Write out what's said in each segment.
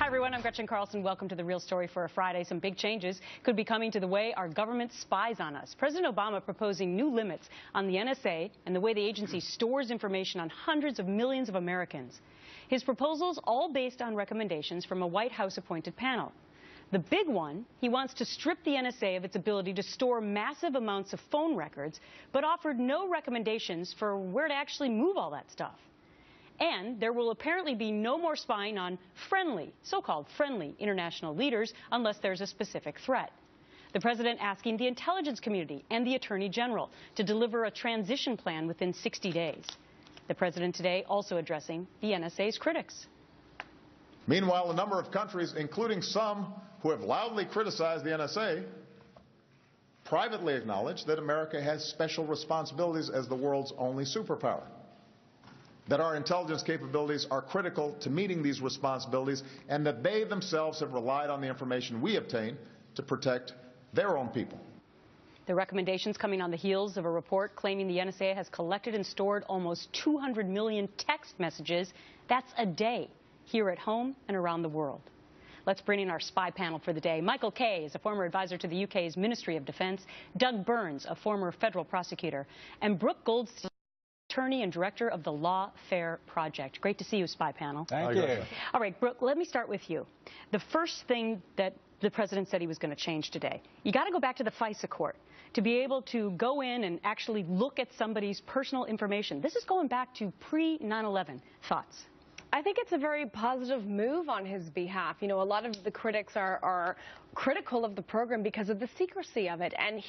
Hi, everyone. I'm Gretchen Carlson. Welcome to The Real Story for a Friday. Some big changes could be coming to the way our government spies on us. President Obama proposing new limits on the NSA and the way the agency stores information on hundreds of millions of Americans. His proposals all based on recommendations from a White House-appointed panel. The big one, he wants to strip the NSA of its ability to store massive amounts of phone records, but offered no recommendations for where to actually move all that stuff. And there will apparently be no more spying on friendly, so-called friendly international leaders unless there's a specific threat. The president asking the intelligence community and the attorney general to deliver a transition plan within 60 days. The president today also addressing the NSA's critics. Meanwhile, a number of countries, including some who have loudly criticized the NSA, privately acknowledge that America has special responsibilities as the world's only superpower, that our intelligence capabilities are critical to meeting these responsibilities, and that they themselves have relied on the information we obtain to protect their own people. The recommendations coming on the heels of a report claiming the NSA has collected and stored almost 200 million text messages. That's a day, here at home and around the world. Let's bring in our spy panel for the day. Michael Kay is a former advisor to the UK's Ministry of Defence, Doug Burns, a former federal prosecutor, and Brooke Goldstein, attorney and director of the Lawfare Project. Great to see you, spy panel. Thank you. All right, Brooke, let me start with you. The first thing that the president said he was going to change today, you got to go back to the FISA court to be able to go in and actually look at somebody's personal information. This is going back to pre-9/11. Thoughts? I think it's a very positive move on his behalf. You know, a lot of the critics are critical of the program because of the secrecy of it. And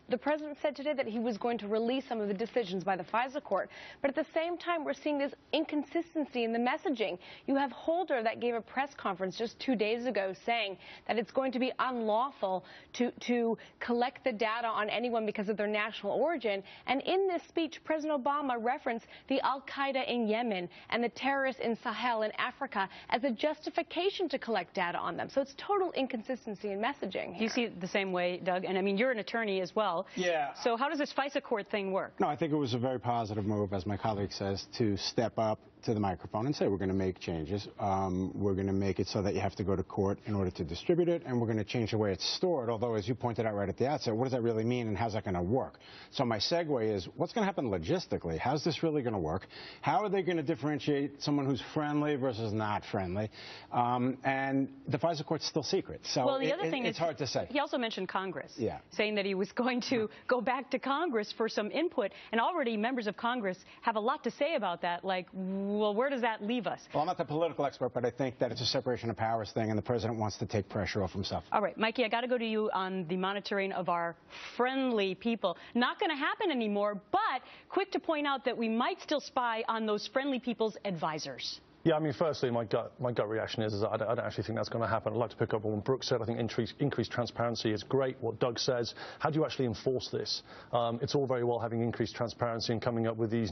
the president said today that he was going to release some of the decisions by the FISA court. But at the same time, we're seeing this inconsistency in the messaging. You have Holder that gave a press conference just 2 days ago saying that it's going to be unlawful to collect the data on anyone because of their national origin. And in this speech, President Obama referenced the Al-Qaeda in Yemen and the terrorists in Sahel in Africa as a justification to collect data on them. So it's total inconsistency in messaging here. Do you see it the same way, Doug? And I mean, you're an attorney as well. Yeah. So how does this FISA court thing work? No, I think it was a very positive move, as my colleague says, to step up to the microphone and say we're going to make changes. We're going to make it so that you have to go to court in order to distribute it, and we're going to change the way it's stored. Although, as you pointed out right at the outset, what does that really mean and how's that going to work? So my segue is, what's going to happen logistically? How's this really going to work? How are they going to differentiate someone who's friendly versus not friendly? And the FISA court's still secret, so well, the other thing it's hard to say. He also mentioned Congress, yeah, saying that he was going to go back to Congress for some input, and already members of Congress have a lot to say about that, like, well, where does that leave us? Well, I'm not the political expert, but I think that it's a separation of powers thing, and the president wants to take pressure off himself. All right, Mikey, I got to go to you on the monitoring of our friendly people. Not going to happen anymore, but quick to point out that we might still spy on those friendly people's advisors. Yeah, I mean, firstly, my gut reaction is that I don't actually think that's going to happen. I'd like to pick up on what Brooke said. I think increased transparency is great. What Doug says, how do you actually enforce this? It's all very well having increased transparency and coming up with these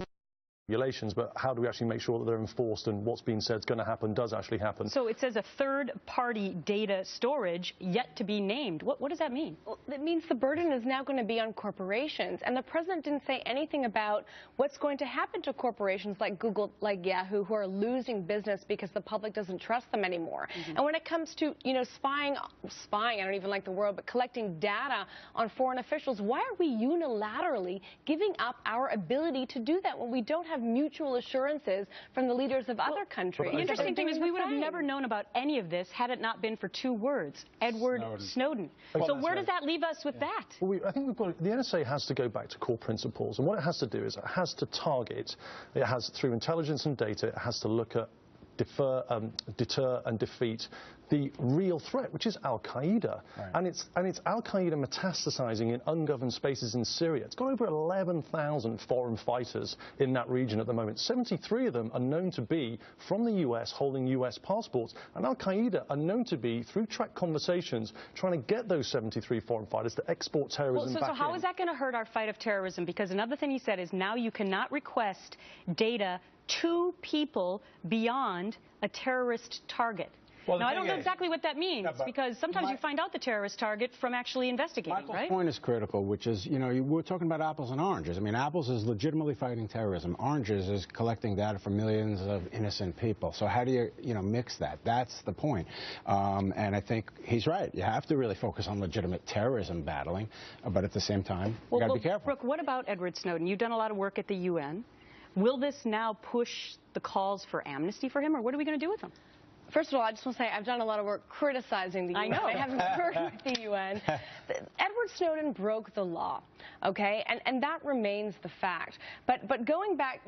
regulations, but how do we actually make sure that they're enforced and what's being said is going to happen does actually happen? So it says a third-party data storage yet to be named. What does that mean? Well, it means the burden is now going to be on corporations, and the president didn't say anything about what's going to happen to corporations like Google, like Yahoo, who are losing business because the public doesn't trust them anymore. And when it comes to, you know, spying, I don't even like the word, but collecting data on foreign officials, why are we unilaterally giving up our ability to do that when we don't have mutual assurances from the leaders of other countries? The interesting thing is we would have never known about any of this had it not been for two words, Edward Snowden. Well, so where does that leave us with that? Well, I think the NSA has to go back to core principles, and what it has to do is it has to target, it has, through intelligence and data, it has to look at deter and defeat the real threat, which is Al-Qaeda. Right. And it's Al-Qaeda metastasizing in ungoverned spaces in Syria. It's got over 11,000 foreign fighters in that region at the moment. 73 of them are known to be from the US, holding US passports. And Al-Qaeda are known to be, through track conversations, trying to get those 73 foreign fighters to export terrorism back in. So how is that going to hurt our fight of terrorism? Because another thing he said is now you cannot request data to people beyond a terrorist target. Now, I don't know exactly what that means, because sometimes you find out the terrorist target from actually investigating, Michael's right? point is critical, which is, we're talking about apples and oranges. I mean, apples is legitimately fighting terrorism. Oranges is collecting data from millions of innocent people. So how do you, mix that? That's the point. And I think he's right. You have to really focus on legitimate terrorism battling, but at the same time, you got to be careful. Brooke, what about Edward Snowden? You've done a lot of work at the UN. Will this now push the calls for amnesty for him, or what are we going to do with him? First of all, I just want to say I've done a lot of work criticizing the UN. I know. I haven't worked with the UN. Edward Snowden broke the law, okay? And that remains the fact. But going back,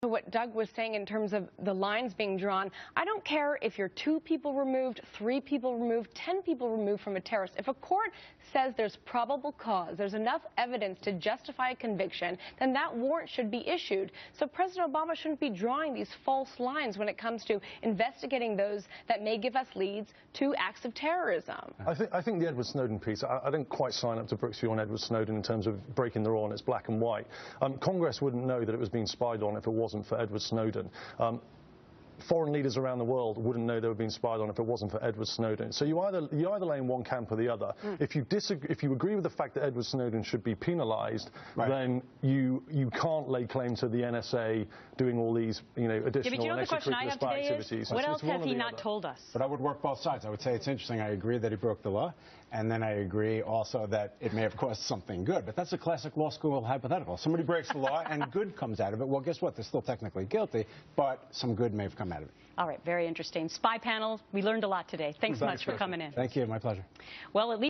to what Doug was saying in terms of the lines being drawn, I don't care if you're 2 people removed, 3 people removed, 10 people removed from a terrorist. If a court says there's probable cause, there's enough evidence to justify a conviction, then that warrant should be issued. So President Obama shouldn't be drawing these false lines when it comes to investigating those that may give us leads to acts of terrorism. I think the Edward Snowden piece, I didn't quite sign up to Brooke's view on Edward Snowden in terms of breaking the law and it's black and white. Congress wouldn't know that it was being spied on if it wasn't for Edward Snowden. Foreign leaders around the world wouldn't know they were being spied on if it wasn't for Edward Snowden. So you either lay in one camp or the other. If you agree with the fact that Edward Snowden should be penalised, then you can't lay claim to the NSA doing all these additional and extracurricular spy activities. What else has he not told us? But I would work both sides. I would say it's interesting. I agree that he broke the law, and then I agree also that it may have caused something good. But that's a classic law school hypothetical. Somebody breaks the law and good comes out of it. Well, guess what? They're still technically guilty, but some good may have come out of it. All right, very interesting. Spy panel, we learned a lot today. Thanks so much for coming in. Thank you. My pleasure. Well, at least